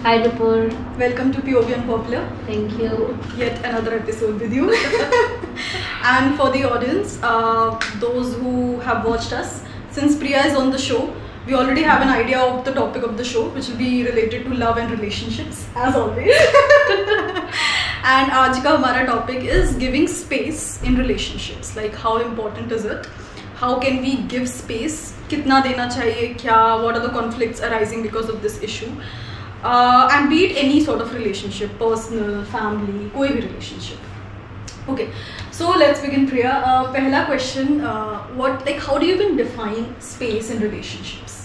Hi Nupur. Welcome to POV Unpopular. Thank you. Yet another episode with you. And for the audience, those who have watched us, since Priya is on the show, we already have an idea of the topic of the show, which will be related to love and relationships, as always. And आज का हमारा topic is giving space in relationships. Like how important is it? How can we give space? कितना देना चाहिए? क्या? What are the conflicts arising because of this issue? And be it any sort of relationship, personal, family, कोई भी relationship. Okay, so let's begin, Priya. पहला question, how do you even define space in relationships?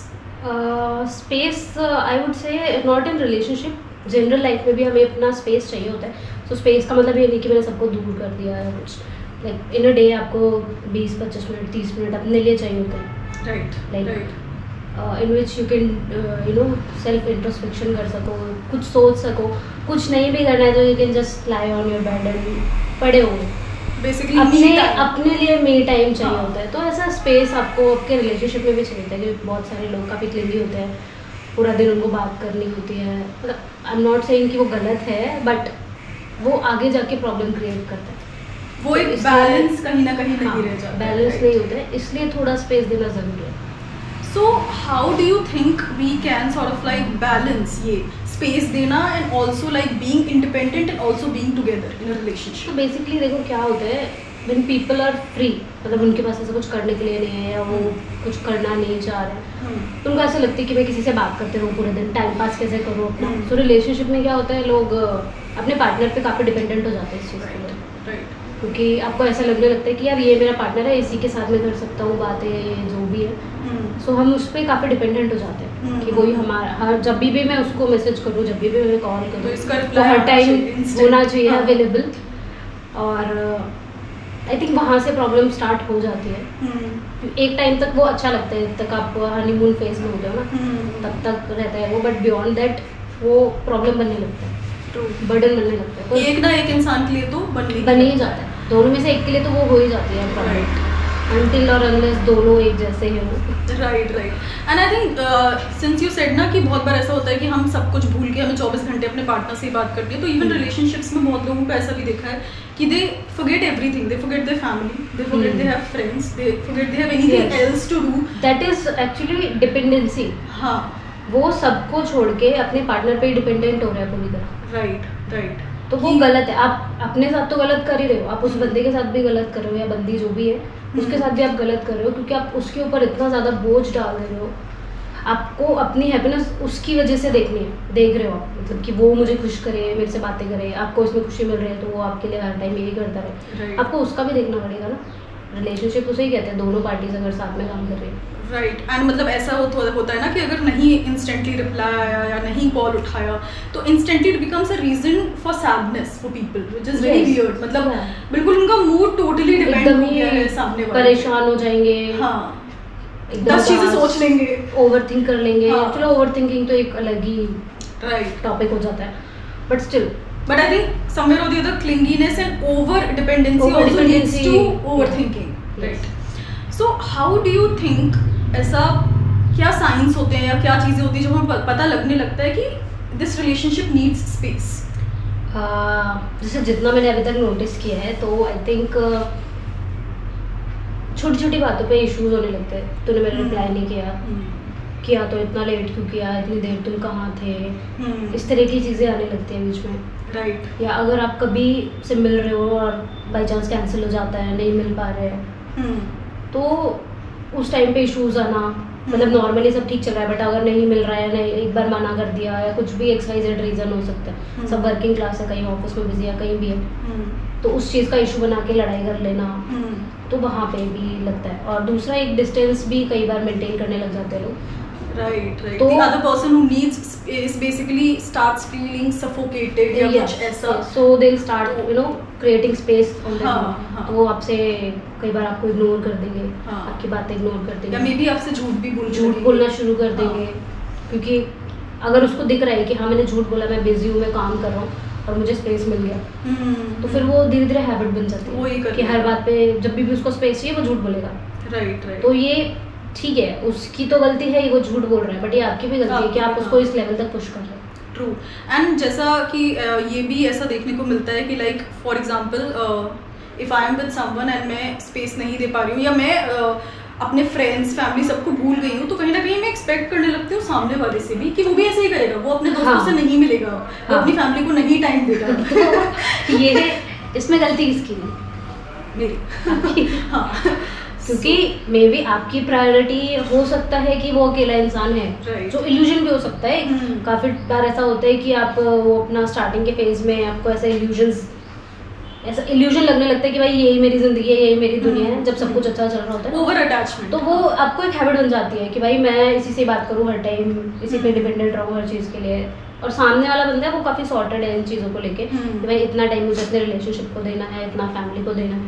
Space, I would say not in relationship. General life में भी हमें अपना space चाहिए होता है. सो स्पेस का मतलब ये नहीं कि मैंने सबको दूर कर दिया है कुछ. लाइक इन अ डे आपको 20-25 मिनट 30 मिनट अपने लिए चाहिए होता है. Right. in which you can self introspection कर सको, कुछ सोच सको. कुछ नहीं भी करना है तो you can just lie on your bed and पड़े हो. बेसिकली अपने लिए मी टाइम चाहिए होता है. तो ऐसा स्पेस आपको आपके रिलेशनशिप में भी चाहिए होता है. क्योंकि बहुत सारे लोग काफ़ी क्लिंगी होते हैं, पूरा दिन उनको बात करनी होती है. मतलब आई एम नॉट सेइंग कि वो गलत है, बट वो आगे जाके प्रॉब्लम क्रिएट करता है. वो एक बैलेंस कहीं ना कहीं नहीं रह जाता. बैलेंस नहीं होता है, इसलिए थोड़ा स्पेस देना ज़रूरी है. So how do you think we can sort of like balance ये space देना and also like being independent and also being together in a relationship? तो basically देखो क्या होता है, when people are free, मतलब उनके पास ऐसा कुछ करने के लिए नहीं है या वो कुछ करना नहीं चाह रहे हैं, तो उनको ऐसा लगता है कि मैं किसी से बात करते रहूँ पूरे दिन, टाइम पास कैसे करूँ अपना. तो रिलेशनशिप में क्या होता है, लोग अपने पार्टनर पे काफ़ी डिपेंडेंट हो जाते हैं इस चीज़ के लिए. क्योंकि आपको ऐसा लगने लगता है कि यार ये मेरा पार्टनर है, इसी के साथ मैं कर सकता हूँ बातें जो भी है. सो हम उस पर काफ़ी डिपेंडेंट हो जाते हैं कि वही हमारा जब भी मैं उसको मैसेज करूँ, जब भी मैं कॉल करूँ, तो हर टाइम होना चाहिए अवेलेबल. और आई थिंक वहाँ से प्रॉब्लम स्टार्ट हो जाती है. एक टाइम तक वो अच्छा लगता है, तक आप हनीमून फेज में होते हो ना, तब तक रहता है वो. बट बियॉन्ड दैट वो प्रॉब्लम बनने लगता है, बर्डन बनने लगता है. तो एक ना एक इंसान के लिए तो बन ही जाता है. दोनों में से एक के लिए तो वो हो ही जाती है प्रॉब्लम, until और unless दोनों एक जैसे हैं. Right. And I think since you said ना कि बहुत बार ऐसा होता है कि हम सब कुछ भूल के हमें 24 घंटे अपने पार्टनर से ही बात करनी है. तो इवन रिलेशनशिप्स में बहुत लोगों को ऐसा भी देखा है कि they forget everything. They forget their family, they forget they have friends, they forget they have anything else to do. That is actually dependency. हाँ, वो सबको छोड़ के अपने पार्टनर पे ही डिपेंडेंट हो रहा है पूरी तरह. राइट. तो वो गलत है. आप अपने साथ तो गलत कर ही रहे हो, आप उस बंदे के साथ भी गलत कर रहे हो या बंदी जो भी है उसके साथ भी आप गलत कर रहे हो. क्योंकि आप उसके ऊपर इतना ज़्यादा बोझ डाल रहे हो. आपको अपनी हैप्पीनेस उसकी वजह से देख रहे हो आप. मतलब कि वो मुझे खुश करे, मेरे से बातें करे, आपको इसमें खुशी मिल रही है तो वो आपके लिए हर टाइम यही करता रहे. आपको उसका भी देखना पड़ेगा ना. रिलेशनशिप उसे ही कहते हैं दोनों पार्टीज अगर साथ में काम कर रही है. राइट. एंड मतलब ऐसा होता है ना कि अगर नहीं इंस्टेंटली रिप्लाई आया या नहीं कॉल उठाया तो instantly it becomes a reason for sadness for people, which is very weird. मतलब बिल्कुल उनका मूड टोटली डिपेंड हो गया है सामने वाले. परेशान हो जाएंगे. हाँ, 10 चीजें सोच लेंगे, ओवरथिंक कर लेंगे. चलो ओवरथिंकिंग तो एक अलग ही टॉपिक हो जाता है. But I think somewhere or the other clinginess and over dependency also leads to overthinking. Right. So how do you think ऐसा क्या साइंस होते हैं या क्या चीज़ें होती हैं जो हमें पता लगने लगता है कि दिस रिलेशनशिप नीड्स स्पेस? जैसे जितना मैंने अभी तक नोटिस किया है तो आई थिंक छोटी छोटी बातों पे इश्यूज होने लगते हैं. तूने मेरा रिप्लाई नहीं किया तो इतना लेट क्यों किया, इतनी देर तुम कहाँ थे, इस तरह की चीज़ें आने लगती हैं बीच में. राइट. या अगर आप कभी से मिल रहे हो और बाई चांस कैंसिल हो जाता है, नहीं मिल पा रहे हैं, तो उस टाइम पे इश्यूज आना. मतलब नॉर्मली सब ठीक चल रहा है बट अगर नहीं मिल रहा है, नहीं एक बार मना कर दिया या कुछ भी XYZ रीज़न हो सकता है. सब वर्किंग क्लास है, कहीं ऑफिस में बिजी है, कहीं भी है, तो उस चीज़ का इशू बना के लड़ाई कर लेना, तो वहाँ पे भी लगता है. और दूसरा एक डिस्टेंस भी कई बार मेंटेन करने लग जाते हैं लोग. Right. The other person who needs space basically starts feeling suffocated या कुछ ऐसा. So they'll start creating space on their own. तो वो आपसे कई बार आपको इग्नोर कर देंगे, आपकी बातें इग्नोर कर देंगे, या मे बी आपसे झूठ बोलना शुरू कर देंगे. क्योंकि अगर उसको दिख रहा है कि हाँ मैंने झूठ बोला, मैं बिजी हूँ, मैं काम कर रहा हूँ और मुझे स्पेस मिल गया, तो फिर वो धीरे धीरे हैबिट बन जाती है कि हर बात पे जब भी उसको स्पेस चाहिए वो झूठ बोलेगा. राइट. तो ये ठीक है, उसकी तो गलती है, वो झूठ बोल रहा है, बट ये आपकी भी गलती है कि आप उसको इस लेवल तक पुश कर रहे हैं. ट्रू। एंड जैसा कि ये भी ऐसा देखने को मिलता है कि like for example if I am with someone and मैं स्पेस नहीं दे पा रही हूँ, या मैं अपने फ्रेंड्स फैमिली सबको भूल गई हूँ, तो कहीं ना कहीं मैं एक्सपेक्ट करने लगती हूँ सामने वाले से भी कि वो भी ऐसे ही करेगा, वो अपने दोस्तों से नहीं मिलेगा, वो अपनी फैमिली को नहीं टाइम देगा। तो ये इसमें गलती किसकी है? मेरी। हाँ, क्योंकि मे बी आपकी प्रायोरिटी हो सकता है कि वो अकेला इंसान है, Right. जो इल्यूजन भी हो सकता है। काफी बार ऐसा होता है कि आप वो अपना स्टार्टिंग के फेज में आपको ऐसा इल्यूजन लगने लगता है कि भाई यही मेरी जिंदगी है, यही मेरी दुनिया है, जब सब कुछ अच्छा चल रहा होता है। ओवर अटैचमेंट, तो वो आपको एक हैबिट बन जाती है कि भाई मैं इसी से बात करूँ हर टाइम, इसी पे डिपेंडेंट रहूँ हर चीज के लिए। और सामने वाला बंदा है वो काफी सॉर्टेड है इन चीजों को लेके कि भाई इतना टाइम मुझे अपने रिलेशनशिप को देना है, इतना फैमिली को देना है।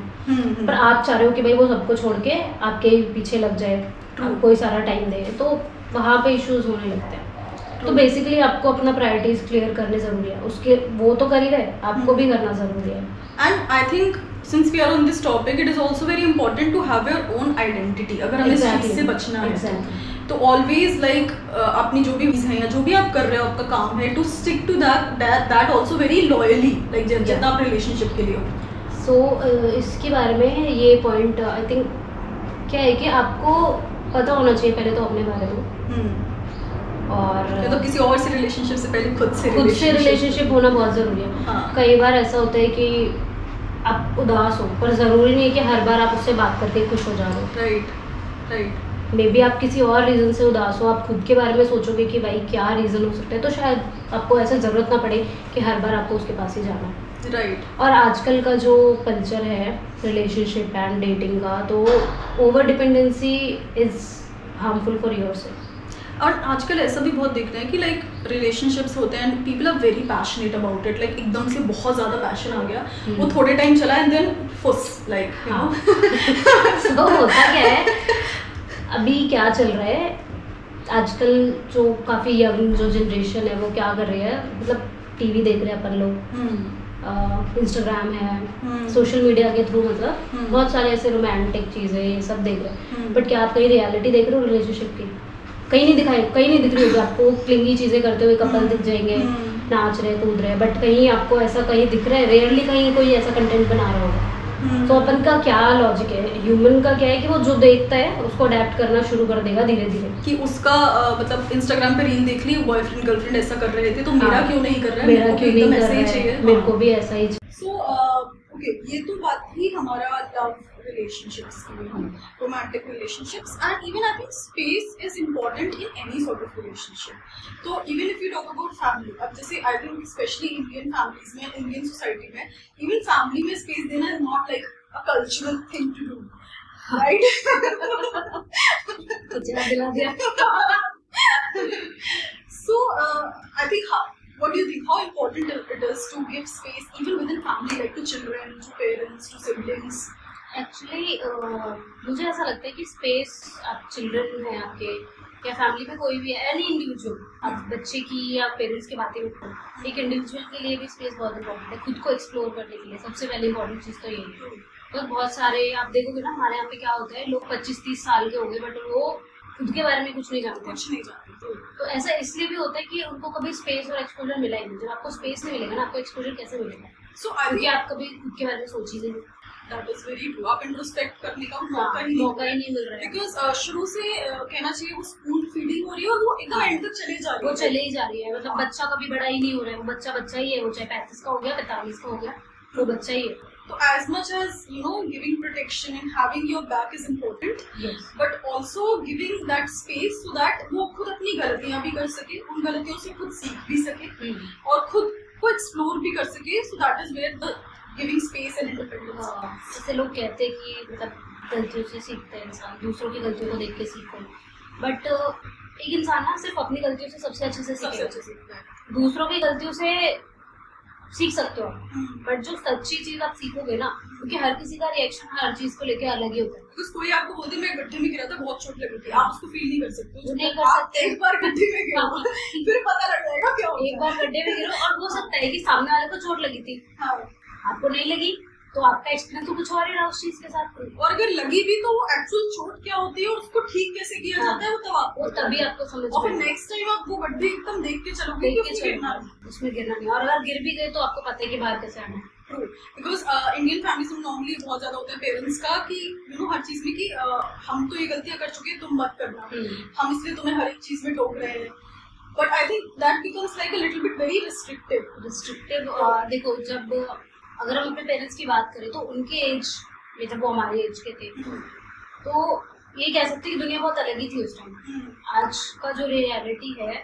पर आप चाह रहे हो कि भाई वो सबको छोड़ के आपके पीछे लग जाए, आपको ही सारा टाइम दे, तो वहाँ पे इश्यूज होने लगते हैं। तो बेसिकली आपको अपना प्रायोरिटीज क्लियर करने जरूरी है, उसके वो तो कर ही रहे, आपको भी करना जरूरी है। And I think since we are on this topic, it is also very important to have your own identity. अगर हमें इस चीज से बचना है तो ऑलवेज लाइक अपनी जो भी है या जो भी आप कर रहे हो, आपका काम है, to stick to that also very loyally, like जितना आप रिलेशनशिप के लिए हो। सो इसके बारे में ये पॉइंट आई थिंक क्या है कि आपको पता होना चाहिए पहले तो अपने बारे में, और तो किसी और से रिलेशनशिप से पहले खुद से रिलेशनशिप होना बहुत जरूरी है। हाँ। कई बार ऐसा होता है कि आप उदास हो, पर जरूरी नहीं है कि हर बार आप उससे बात करके खुश हो जा रहे हो। राइट। मे बी आप किसी और रीजन से उदास हो, आप खुद के बारे में सोचोगे कि भाई क्या रीजन हो सकता है, तो शायद आपको ऐसा जरूरत ना पड़े कि हर बार आपको उसके पास ही जाना है। राइट। और आजकल का जो कल्चर है रिलेशनशिप एंड डेटिंग का, तो over dependency is harmful for yourself. और आजकल ऐसा भी बहुत देख रहे हैं कि लाइक रिलेशनशिप्स होते हैं and people are very passionate about it, like एकदम से बहुत ज़्यादा पैशन आ गया, वो थोड़े टाइम चला एंड देन फुस लाइक। तो होता क्या है, अभी क्या चल रहा है आजकल, जो काफ़ी यंग जो जनरेशन है वो क्या कर रही है, मतलब टीवी देख रहे हैं अपन लोग, इंस्टाग्राम है, सोशल मीडिया के थ्रू मतलब बहुत सारे ऐसे रोमांटिक चीज़ें ये सब देख रहे हैं। बट क्या आप कहीं रियलिटी देख रहे हो रिलेशनशिप की? कहीं नहीं दिख रही होगी आपको। क्लिंगी चीज़ें करते हुए कपल दिख जाएंगे, नाच रहे कूद रहे, बट कहीं आपको ऐसा कहीं दिख रहा है? रेयरली कहीं कोई ऐसा कंटेंट बना रहा होगा। तो अपन का क्या लॉजिक है, ह्यूमन का क्या है कि वो जो देखता है उसको अडेप्ट करना शुरू कर देगा धीरे धीरे, कि उसका मतलब इंस्टाग्राम पे रील देख ली, बॉयफ्रेंड गर्लफ्रेंड ऐसा कर रहे थे तो मेरा क्यों नहीं कर रहा है, मेरा क्यों नहीं कर रहा है, मेरे को भी ऐसा ही। सो ओके, ये तो बात ही हमारा लव relationships की, romantic relationships, and even I think space is important in any sort of relationship. So even if you talk about family, अब जैसे I think especially Indian families में, Indian society में, even family में space देना is not like a cultural thing to do, right? दिला दिया। So I think what do you think? How important it is to give space even within family, like to children, to parents, to siblings? Actually मुझे ऐसा लगता है कि space, आप children हैं आपके या फैमिली में कोई भी है, एनी इंडिविजुअल, आप बच्चे की या पेरेंट्स की बातें उठो, एक इंडिविजुअल के लिए भी स्पेस बहुत इंपॉर्टेंट है खुद को एक्सप्लोर करने के लिए। सबसे पहले इंपॉर्टेंट चीज़ तो यही है। तो बहुत सारे आप देखोगे ना, हमारे यहाँ पे क्या होता है, लोग 25-30 साल के हो गए बट वो खुद के बारे में कुछ नहीं जानते। तो ऐसा इसलिए भी होता है कि उनको कभी स्पेस और एक्सपोजर मिला ही नहीं। जब आपको स्पेस नहीं मिलेगा ना, आपको एक्सपोजर कैसे मिलेगा? क्योंकि आप कभी खुद के बारे में सोच ही नहीं। That is very true. आप इंट्रोस्पेक्ट करने का मौका ही नहीं मिल रहा है, बिकॉज शुरू से कहना चाहिए वो स्पून फीडिंग हो रही है और वो एकदम एंड तक चले जा रही है, वो चले ही जा रही है। मतलब बच्चा कभी बड़ा ही नहीं हो रहा है, वो बच्चा ही है, वो चाहे 35 का हो गया, 45 का हो गया, वो बच्चा ही है। तो as much as you know giving protection and having your back is important, yes, but also giving that space so that वो खुद अपनी गलतियां भी कर सके, उन गलतियों से खुद सीख भी सके और खुद को एक्सप्लोर भी कर सके। So that is where the giving space and independence. जैसे लोग कहते हैं कि मतलब गलतियों से सीखते हैं इंसान, दूसरों की गलतियों को देख के सीखते हैं, बट एक इंसान ना सिर्फ अपनी गलतियों से सबसे अच्छे से सीखता है। दूसरों की गलतियों से सीख सकते हो, बट जो सच्ची चीज आप सीखोगे ना, क्योंकि हर किसी का रिएक्शन हर चीज को लेके अलग ही होता है। तो कोई आपको बोलते मैं गड्ढे में गिरा था, बहुत चोट लगी थी, आप उसको फील नहीं कर सकते, नहीं कर सकते। एक बार गड्ढे में गिरो फिर पता लग जाएगा क्या होता है। एक बार गड्ढे में गिरो और हो सकता है कि सामने वाले को चोट लगी थी, आपको नहीं लगी, तो आपका एक्सपीरियंस तो कुछ और ही रहा उस चीज के साथ। और अगर लगी भी तो एक्चुअल चोट क्या होती है और उसको ठीक कैसे किया जाता है वो तभी आपको समझ और फिर नेक्स्ट टाइम आप वो गड्ढे एकदम देख के चलोगे कि उसमें गिरना नहीं, और अगर गिर भी गए तो आपको पता है कि बाहर कैसे आना है। बिकॉज इंडियन फैमिलीज में नॉर्मली बहुत ज्यादा होता है पेरेंट्स का कि यू नो हर चीज में कि हम तो ये गलतियां कर चुके हैं तुम मत करना, हम इसलिए तुम्हें हर एक चीज में टोक रहे हैं। But I think that becomes like a little bit very restrictive. देखो जब अगर हम अपने पेरेंट्स की बात करें तो उनके एज में जब वो हमारे एज के थे तो ये कह सकते कि दुनिया बहुत अलग ही थी उस टाइम। आज का जो रियलिटी है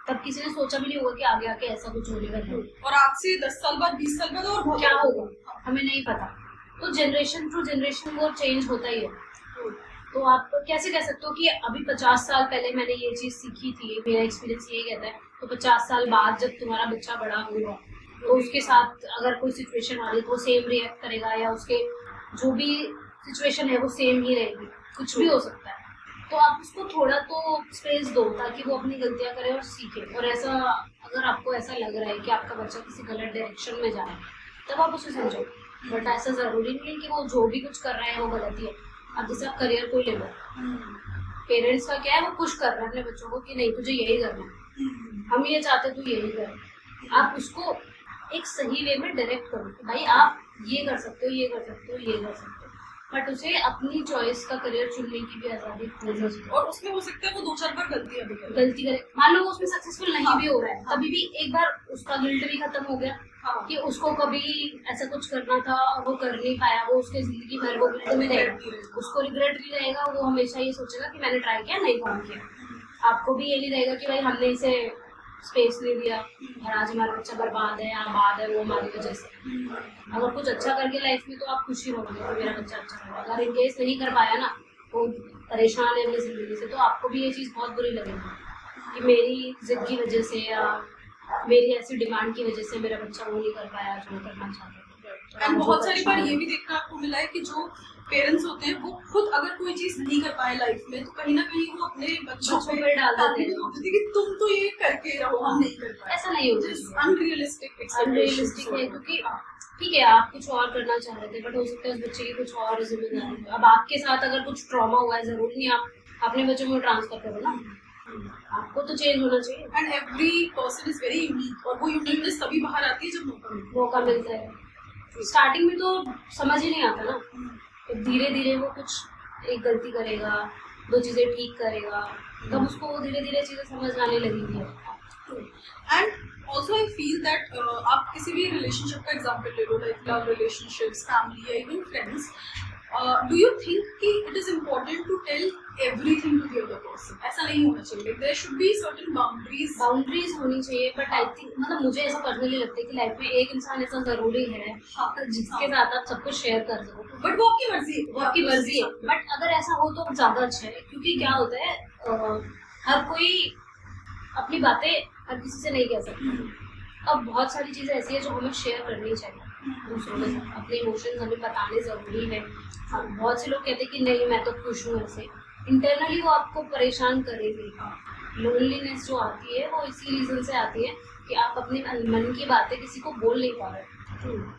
तब किसी ने सोचा भी नहीं होगा कि आगे आके ऐसा कुछ होने वाला है, और आज से 10 साल बाद 20 साल बाद और क्या होगा हमें नहीं पता। तो जनरेशन टू जनरेशन वो चेंज होता ही है। तो आप कैसे कह सकते हो कि अभी 50 साल पहले मैंने ये चीज सीखी थी, मेरा एक्सपीरियंस यही कहता है, तो 50 साल बाद जब तुम्हारा बच्चा बड़ा होगा तो उसके साथ अगर कोई सिचुएशन आ रही तो वो सेम रिएक्ट करेगा या उसके जो भी सिचुएशन है वो सेम ही रहेगी, कुछ भी हो सकता है। तो आप उसको थोड़ा तो स्पेस दो ताकि वो अपनी गलतियां करे और सीखे। और ऐसा अगर आपको ऐसा लग रहा है कि आपका बच्चा किसी गलत डायरेक्शन में जा रहा है तब आप उसे समझो, बट ऐसा जरूरी नहीं है कि वो जो भी कुछ कर रहा है वो गलत ही है। अब जैसे आप करियर को ले लो, पेरेंट्स का क्या है वो पुश कर रहे हैं अपने बच्चों को कि नहीं तुझे यही करना है, हम ये चाहते तू यही कर। आप उसको एक सही वे में डायरेक्ट करो कि भाई आप ये कर सकते हो, ये कर सकते हो, ये कर सकते हो, बट उसे अपनी चॉइस का करियर चुनने की भी आजादी होनी चाहिए। और उसमें हो सकता है वो 2-4 बार गलती करे, मान लो वो उसमें सक्सेसफुल नहीं भी हो रहा है, तभी भी एक बार उसका गिल्ट भी खत्म हो गया कि उसको कभी ऐसा कुछ करना था और वो कर नहीं पाया, वो उसके जिंदगी भर वो गिल्ट में रहेगा, उसको रिग्रेट भी रहेगा, वो हमेशा ये सोचेगा कि मैंने ट्राई किया नहीं काम किया। आपको भी ये नहीं रहेगा कि भाई हमने इसे स्पेस नहीं दिया और आज हमारा बच्चा बर्बाद है, आबाद है वो हमारी वजह से। अगर कुछ अच्छा करके लाइफ में तो आप खुशी रहोगे कि मेरा बच्चा अच्छा कर रहा है। अगर इनकेस नहीं कर पाया ना, वो परेशान है अपनी जिंदगी से, तो आपको भी ये चीज बहुत बुरी लगेगी कि मेरी जिद की वजह से या मेरी ऐसी डिमांड की वजह से मेरा बच्चा वो नहीं कर पाया जो करना चाहता था। एंड बहुत सारी बार ये भी देखना आपको मिला है कि जो पेरेंट्स होते हैं वो खुद अगर कोई चीज नहीं कर पाए लाइफ में तो कहीं ना कहीं वो अपने बच्चों पे डाल देते हैं कि तुम तो ये करके रहो, हम नहीं कर पाए। ऐसा नहीं होता, अनरियलिस्टिक है क्योंकि ठीक है आप कुछ और करना चाह रहे थे बट हो सकता है उस बच्चे की कुछ और जिम्मेदारी है। अब आपके साथ अगर कुछ ट्रॉमा हुआ है, जरूरी नहीं आप अपने बच्चों में ट्रांसफर करो ना, आपको तो चेंज होना चाहिए। And every person is very unique और वो यूनिकनेस तभी बाहर आती है जब मौका मिलता है। स्टार्टिंग में तो समझ ही नहीं आता ना, तो धीरे धीरे वो कुछ एक गलती करेगा, 2 चीजें ठीक करेगा, तब उसको धीरे धीरे चीजें समझ आने लगेगी। And also I feel that आप किसी भी रिलेशनशिप का एग्जाम्पल ले लो, लाइक लव रिलेशनशिप्स, फैमिली या even friends, do you think कि it is important to tell everything to the other person? ऐसा नहीं होना चाहिए, there should be certain boundaries होनी चाहिए। बट आई थिंक मतलब मुझे ऐसा पर्सनली लगता है कि लाइफ में एक इंसान ऐसा जरूरी है जिसके साथ आप सब कुछ शेयर कर सको, बट वो आपकी मर्जी है, वो आपकी मर्जी है। बट अगर ऐसा हो तो ज्यादा अच्छा है, क्योंकि क्या होता है हर कोई अपनी बातें हर किसी से नहीं कह सकता। अब बहुत सारी चीजें ऐसी है जो हमें शेयर करनी चाहिए दूसरों के साथ, अपने इमोशंस हमें बताने जरूरी है। हम बहुत से लोग कहते हैं कि नहीं मैं तो खुश हूँ, ऐसे इंटरनली वो आपको परेशान करेगी। लोनलीनेस जो आती है वो इसी रीजन से आती है कि आप अपने मन की बातें किसी को बोल नहीं पा रहे।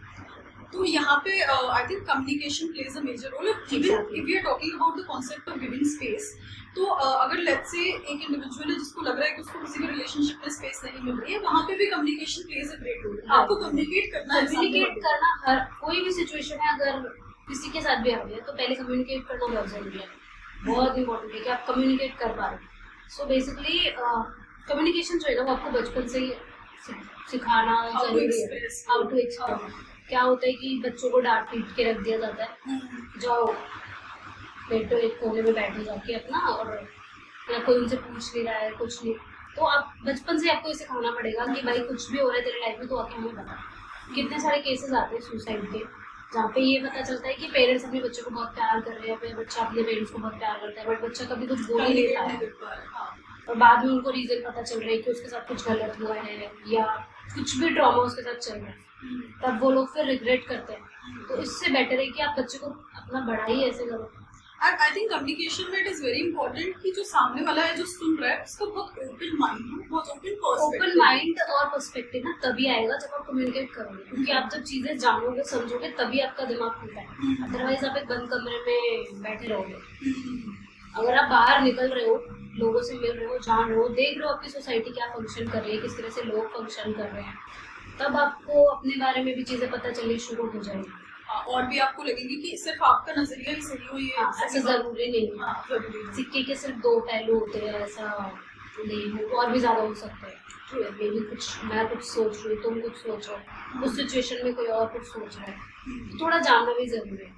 तो यहाँ पे I think communication plays a major role. Even if we are talking about the concept of giving space, तो अगर लेट्स से एक इंडिविजुअल है जिसको लग रहा है कि उसको किसी भी रिलेशनशिप में स्पेस नहीं मिल रही है, वहाँ पे भी communication plays a great role. आपको कम्युनिकेट करना हर कोई भी सिचुएशन है, अगर किसी के साथ भी आ रही है तो पहले कम्युनिकेट करना बहुत जरूरी है, बहुत इंपॉर्टेंट है कि आप कम्युनिकेट कर पा रहे हैं। सो बेसिकली कम्युनिकेशन जो है ना वो आपको बचपन से ही सिखाना जरूरी है, हाउ टू एक्सप्रेस। क्या होता है कि बच्चों को डांट पीट के रख दिया जाता है, जाओ बैठो एक कोने में बैठो जाके अपना, और या कोई उनसे पूछ नहीं रहा है कुछ नहीं, तो आप बचपन से आपको ये सिखाना पड़ेगा कि भाई कुछ भी हो रहा है तेरे लाइफ में तो आके हमें बता। कितने सारे केसेस आते हैं सुसाइड के जहाँ पे ये पता चलता है कि पेरेंट्स अपने बच्चों को बहुत प्यार कर रहे हैं, बच्चा अपने पेरेंट्स को बहुत प्यार करता है, बट बच्चा कभी कुछ बोल ही नहीं पाया और बाद में उनको रीजन पता चल रहा है कि उसके साथ कुछ गलत हुआ है या कुछ भी ट्रॉमा उसके साथ चल रहा है, तब वो लोग फिर रिग्रेट करते हैं। तो इससे बेटर है कि आप बच्चे को अपना बड़ा ही ऐसे करो। And I think communication में it is very important कि जो सामने वाला है जो सुन रहा है उसका बहुत open mind हो, बहुत open perspective. ओपन माइंड और पर्सपेक्टिव ना तभी आएगा जब आप कम्युनिकेट करोगे, क्योंकि आप जब चीजें जानोगे समझोगे तभी आपका दिमाग खुलता है. अदरवाइज आप एक बंद कमरे में बैठे रहोगे. अगर आप बाहर निकल रहे हो, लोगों से मिल रहे हो, जान रहे हो, देख रहे हो आपकी सोसाइटी क्या फंक्शन कर रही है, किस तरह से लोग फंक्शन कर रहे हैं, तब आपको अपने बारे में भी चीजें पता चलनी शुरू हो जाएगी. और भी आपको लगेगी कि सिर्फ आपका नजरिया ही सही हो, ये ऐसा जरूरी नहीं है. सिक्के के सिर्फ दो पहलू होते हैं, ऐसा नहीं हो, और भी ज्यादा हो सकता है. मे भी कुछ मैं कुछ सोच रही हूँ, तुम कुछ सोच रहे हो, उस सिचुएशन में कोई और कुछ सोच रहा है, थोड़ा जानना भी जरूरी है.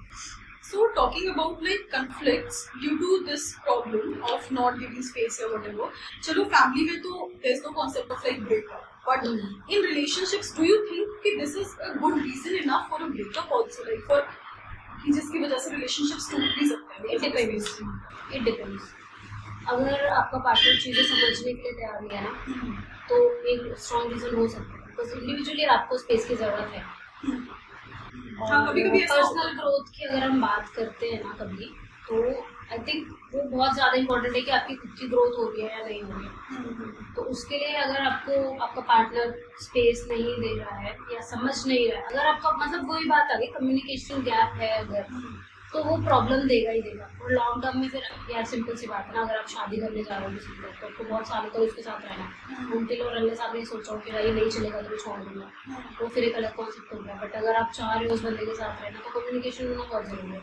So talking about like conflicts due to this problem of not giving space or whatever. चलो family में तो there's no concept of like breakup. But in relationships, do you think कि this is a good reason enough for a breakup also, like for कि जिसकी वजह से relationships टूट भी सकते हैं? It depends. It depends. अगर आपका पार्टनर चीजें समझने के लिए तैयार नहीं है ना, तो एक स्ट्रॉन्ग रीजन हो सकता है. बिकॉज इंडिविजुअली आपको स्पेस की जरूरत है. हाँ, कभी-कभी पर्सनल ग्रोथ की अगर हम बात करते हैं ना कभी, तो आई थिंक वो बहुत ज्यादा इम्पोर्टेंट है कि आपकी खुद की ग्रोथ हो रही है या नहीं हो रही है. तो उसके लिए अगर आपको आपका पार्टनर स्पेस नहीं दे रहा है या समझ नहीं रहा है, अगर आपका मतलब वही बात आ गई कम्युनिकेशन गैप है अगर, तो वो प्रॉब्लम देगा ही देगा. और लॉन्ग टर्म में फिर यार सिंपल सी बात है ना, अगर आप शादी करने जा रहे हो किसी को, तो आपको बहुत सालों तक उसके साथ रहना है. उनके लोग रहने साथ नहीं सोचा कि भाई नहीं चलेगा तो छोड़ दूंगा, वो फिर एक अलग कॉन्सेप्ट हो गया. बट अगर आप चाह रहे हो उस बंदे के साथ रहना, तो कम्युनिकेशन होना बहुत जरूरी है.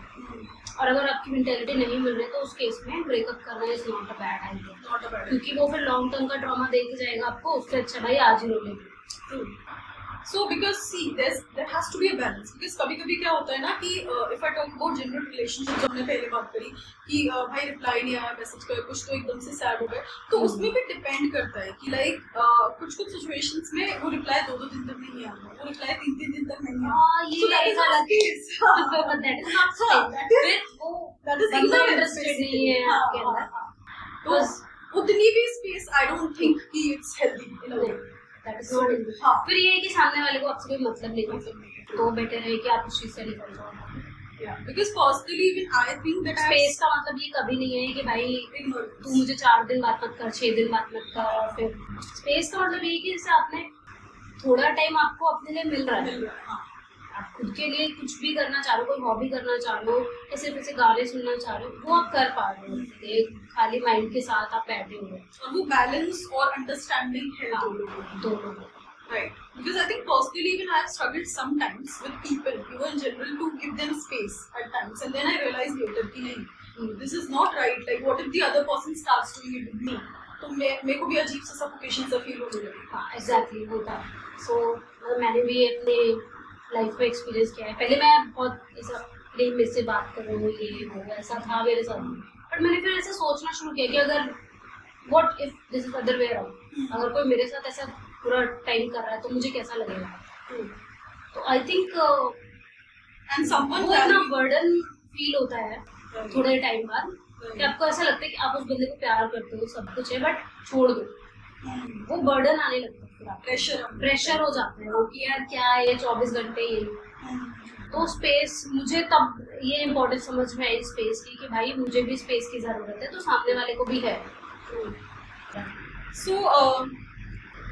और अगर आपकी मेंटेलिटी नहीं मिल रही, तो उस केस में ब्रेकअप करना is not a bad idea, क्योंकि वो फिर लॉन्ग टर्म का ड्रामा दे के जाएगा आपको. उससे अच्छा भाई आज ही रो लेंगे. So because see there has to be a balance, because कभी-कभी क्या होता है ना कि if I talk about general relationships, हमने पहले बात करी कि भाई रिप्लाई नहीं आया मैसेज का, कुछ तो एकदम से सैड हो गए, तो उसमें भी डिपेंड करता है कि लाइक कुछ सिचुएशंस में वो रिप्लाई 2-2 दिन तक नहीं आ रहा, वो रिप्लाई 3-3 दिन तक नहीं आ रहा. ये गलत नहीं है आपके अंदर. तो उतनी भी स्पेस आई डोंट थिंक कि इट्स हेल्दी इन अ वे. फिर ये है कि सामने वाले को आपसे कोई मतलब नहीं, तो बेटर है कि आप उस चीज से निकल जाओ. Because personally even I think that space का मतलब ये कभी नहीं है कि भाई तू मुझे 4 दिन बात मत कर, 6 दिन बात मत कर. और फिर स्पेस का मतलब ये कि जैसे आपने थोड़ा टाइम आपको अपने लिए मिल रहा है, आप खुद के लिए कुछ भी करना चाह रहे हो, कोई हॉबी करना चाह रहे हो, या सिर्फ ऐसे गाने सुनना चाह रहे हो, वो आप कर पा रहे हो. एक खाली माइंड के साथ आप बैठे हो, और वो बैलेंस और अंडरस्टैंडिंग है दोनों. Right. Because I think personally even I have struggled sometimes with people, in general, to give them space at times, and then I realized later कि नहीं, this is not right. Like what if the other person starts doing it with me? तो मेरे को भी अजीब सा suffocation सा feel होने लगा. हाँ exactly होता है. So मैंने भी अपने लाइफ में एक्सपीरियंस किया है. पहले मैं बहुत ऐसा प्रेम में से बात कर रही हूँ, ये हो ऐसा था मेरे साथ, बट मैंने फिर ऐसा सोचना शुरू किया कि अगर what if this is other way around, अगर कोई मेरे साथ ऐसा पूरा टाइम कर रहा है तो मुझे कैसा लगेगा. तो आई थिंक एंड समवन वो इतना बर्डन फील होता है थोड़े टाइम बाद कि आपको ऐसा लगता है कि आप उस बंदे को प्यार करते हो, सब कुछ है, बट छोड़ दो. वो बर्डन आने लगता है, प्रेशर हो जाता है वो कि यार क्या ये 24 घंटे ये. तो स्पेस मुझे तब ये इम्पोर्टेंस समझ में आई स्पेस की कि भाई मुझे भी स्पेस की जरूरत है, तो सामने वाले को भी है. So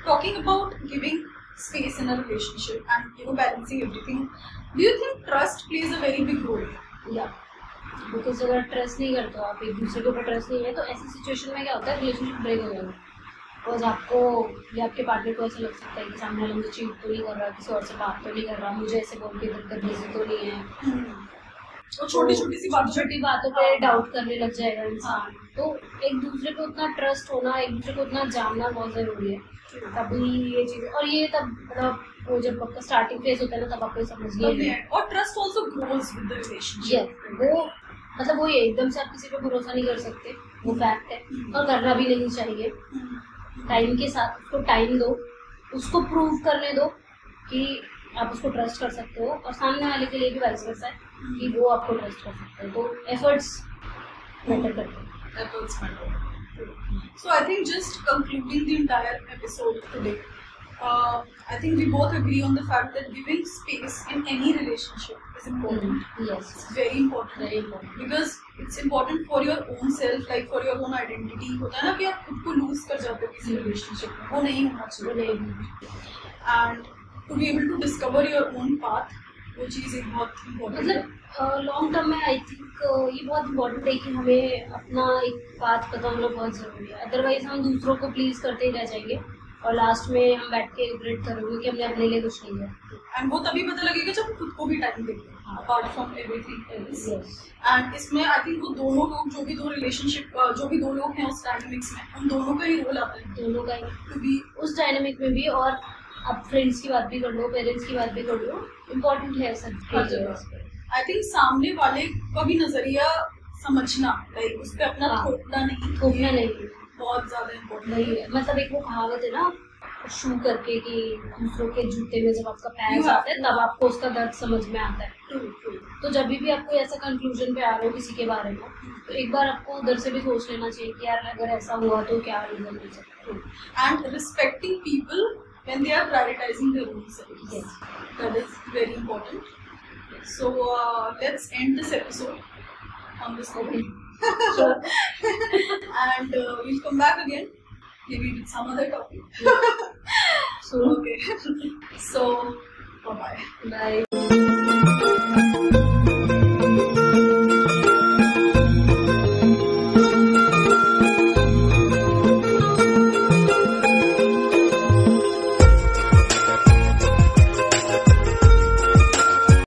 talking about giving space in a relationship and balancing everything, do you think trust plays a very big role? Yeah. Because अगर ट्रस्ट नहीं करते हो आप, एक दूसरे के ऊपर ट्रस्ट नहीं है, तो ऐसी सिचुएशन में क्या होता है, रिलेशनशिप ब्रेक हो जाएगा. बिकॉज आपको या आपके पार्टनर को ऐसा लग सकता है कि सामने वाला मुझे चीट तो नहीं कर रहा, किसी और से बात तो नहीं कर रहा, मुझे ऐसे बोल के इधर बिजी तो नहीं है. छोटी छोटी बातों पे डाउट करने लग जाएगा इंसान. तो एक दूसरे को उतना ट्रस्ट होना, एक दूसरे को उतना जानना बहुत जरूरी है. तभी ये चीज, और ये तब मतलब वो जब आपका स्टार्टिंग फेज होता है ना, तब आपको समझिए. और trust also grows with the relationship. वो मतलब वो एकदम से आप किसी पे भरोसा नहीं कर सकते, वो फैक्ट है, और करना भी नहीं चाहिए. टाइम के साथ उसको टाइम दो, उसको प्रूव करने दो कि आप उसको ट्रस्ट कर सकते हो, और सामने वाले के लिए भी वाइस वर्सा है कि वो आपको ट्रस्ट कर सकते हैं. तो एफर्ट्स मैटर करते हैं. Efforts matter. So I think just concluding the entire episode today, I think we both agree on the fact that giving space in any relationship is important. Yes, It's very important. very important. Because it's important for your own self, like for your own identity. होता है ना कि आप खुद को lose कर जाते हो किसी relationship में, वो नहीं होना चाहिए. And to be able to discover your own path, वो चीज़ एक बहुत important है. मतलब लॉन्ग टर्म में आई थिंक ये बहुत इम्पोर्टेंट है कि हमें अपना एक पाथ पता होना बहुत जरूरी है. अदरवाइज हम दूसरों को प्लीज करते ही रह जाएंगे और लास्ट में हम बैठ के रिग्रेट करेंगे कि हमने अपने लिए कुछ नहीं किया. एंड वो तभी पता लगेगा जब खुद को भी टाइम देंगे, apart from everything else. Yes. And इसमें आई थिंक वो दोनों लोग, जो भी दो रिलेशनशिप, जो भी दो लोग हैं उस डायनेमिक्स में, उन दोनों का ही रोल आता है. दोनों का ही टू बी उस डायनेमिक में भी. और अब फ्रेंड्स की बात भी कर लो, पेरेंट्स की बात भी कर लो, इम्पोर्टेंट है सब हर जगह. आई थिंक सामने वाले का भी नजरिया समझना, लाइक उस पर अपना हाँ. थोपना नहीं, थोपना नहीं बहुत ज्यादा इम्पोर्टेंट नहीं है. मतलब एक वो कहावत है ना, शू करके, कि दूसरों के जूते में जब आपका पैर You जाता है have तब to. आपको उसका दर्द समझ में आता है. टू. तो जब भी आप कोई ऐसा कंक्लूजन पे आ रहे हो किसी के बारे में, तो एक बार आपको उधर से भी सोच लेना चाहिए कि यार अगर ऐसा हुआ तो क्या रीजन हो सकता है. And respecting people when they are prioritizing their own selves. Yes. That is very important. So let's end this episode on this note. Sure. And we'll come back again, maybe with some other topic. So, Okay. So bye bye. bye.